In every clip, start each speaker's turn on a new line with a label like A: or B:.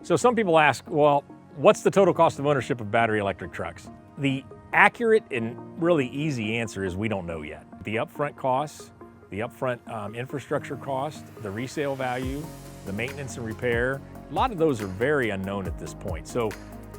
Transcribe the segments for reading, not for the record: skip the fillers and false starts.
A: So some people ask, well, what's the total cost of ownership of battery electric trucks? The accurate and really easy answer is we don't know yet. The upfront costs, the upfront infrastructure cost, the resale value, the maintenance and repair, a lot of those are very unknown at this point. So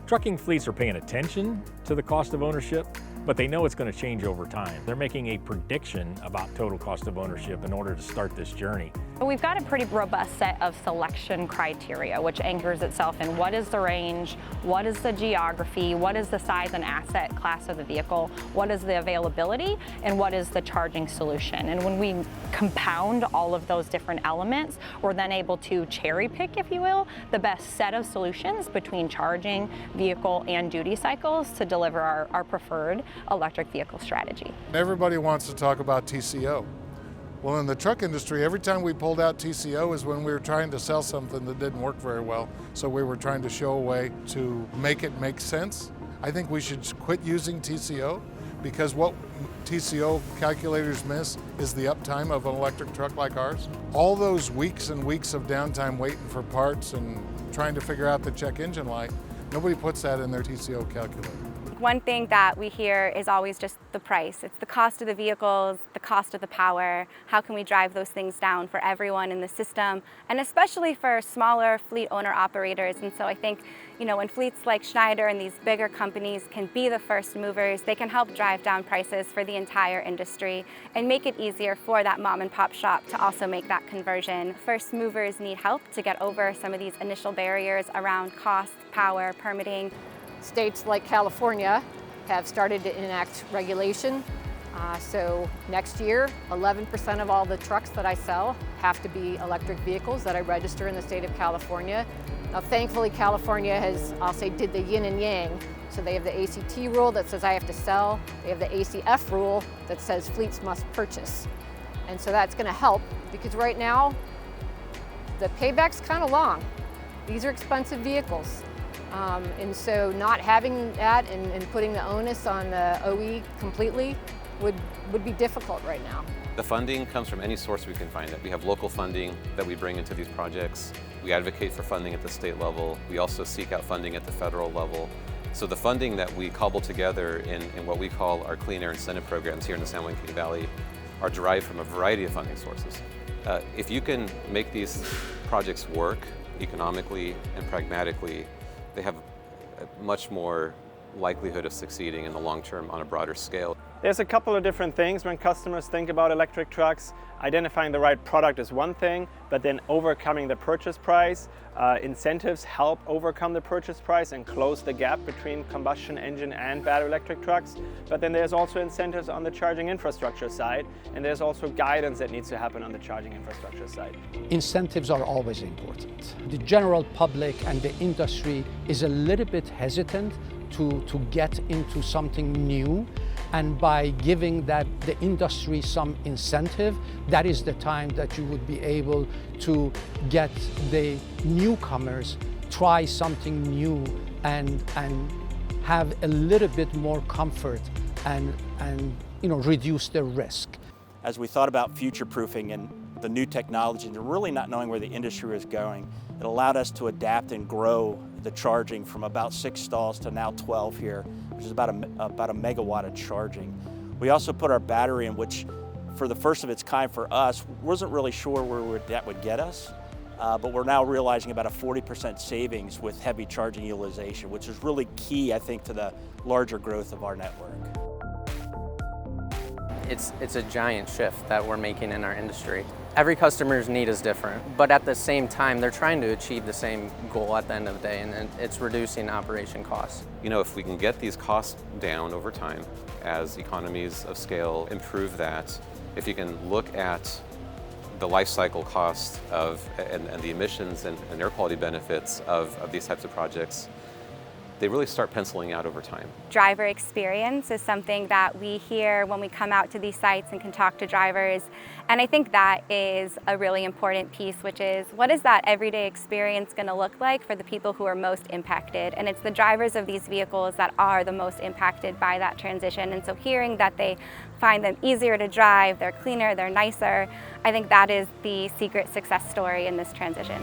A: trucking fleets are paying attention to the cost of ownership, but they know it's going to change over time. They're making a prediction about total cost of ownership in order to start this journey.
B: We've got a pretty robust set of selection criteria, which anchors itself in what is the range, what is the geography, what is the size and asset class of the vehicle, what is the availability, and what is the charging solution. And when we compound all of those different elements, we're then able to cherry pick, if you will, the best set of solutions between charging, vehicle, and duty cycles to deliver our preferred electric vehicle strategy.
C: Everybody wants to talk about TCO. Well, in the truck industry, every time we pulled out TCO is when we were trying to sell something that didn't work very well. So we were trying to show a way to make it make sense. I think we should quit using TCO because what TCO calculators miss is the uptime of an electric truck like ours. All those weeks and weeks of downtime waiting for parts and trying to figure out the check engine light, nobody puts that in their TCO calculator.
D: One thing that we hear is always just the price. It's the cost of the vehicles, the cost of the power. How can we drive those things down for everyone in the system, and especially for smaller fleet owner operators. And so I think, when fleets like Schneider and these bigger companies can be the first movers, they can help drive down prices for the entire industry and make it easier for that mom and pop shop to also make that conversion. First movers need help to get over some of these initial barriers around cost, power, permitting.
E: States like California have started to enact regulation. So next year, 11% of all the trucks that I sell have to be electric vehicles that I register in the state of California. Now, thankfully, California has, did the yin and yang. So they have the ACT rule that says I have to sell. They have the ACF rule that says fleets must purchase. And so that's going to help because right now, the payback's kind of long. These are expensive vehicles. And so not having that and putting the onus on the OE completely would be difficult right now.
F: The funding comes from any source we can find it. We have local funding that we bring into these projects. We advocate for funding at the state level. We also seek out funding at the federal level. So the funding that we cobble together in what we call our clean air incentive programs here in the San Joaquin Valley are derived from a variety of funding sources. If you can make these projects work economically and pragmatically, they have a much more likelihood of succeeding in the long term on a broader scale.
G: There's a couple of different things when customers think about electric trucks. Identifying the right product is one thing, but then overcoming the purchase price. Incentives help overcome the purchase price and close the gap between combustion engine and battery electric trucks. But then there's also incentives on the charging infrastructure side, and there's also guidance that needs to happen on the charging infrastructure side.
H: Incentives are always important. The general public and the industry is a little bit hesitant to get into something new, and by giving the industry some incentive, that is the time that you would be able to get the newcomers try something new and have a little bit more comfort and reduce their risk.
I: As we thought about future-proofing and the new technology and really not knowing where the industry was going, it allowed us to adapt and grow the charging from about 6 stalls to now 12 here, which is about a megawatt of charging. We also put our battery in, which for the first of its kind for us, wasn't really sure where that would get us, but we're now realizing about a 40% savings with heavy charging utilization, which is really key, I think, to the larger growth of our network.
J: It's a giant shift that we're making in our industry. Every customer's need is different, but at the same time, they're trying to achieve the same goal at the end of the day, and it's reducing operation costs.
F: If we can get these costs down over time, as economies of scale improve that, if you can look at the life cycle cost and the emissions and air quality benefits of these types of projects, they really start penciling out over time.
D: Driver experience is something that we hear when we come out to these sites and can talk to drivers. And I think that is a really important piece, which is what is that everyday experience going to look like for the people who are most impacted? And it's the drivers of these vehicles that are the most impacted by that transition. And so hearing that they find them easier to drive, they're cleaner, they're nicer, I think that is the secret success story in this transition.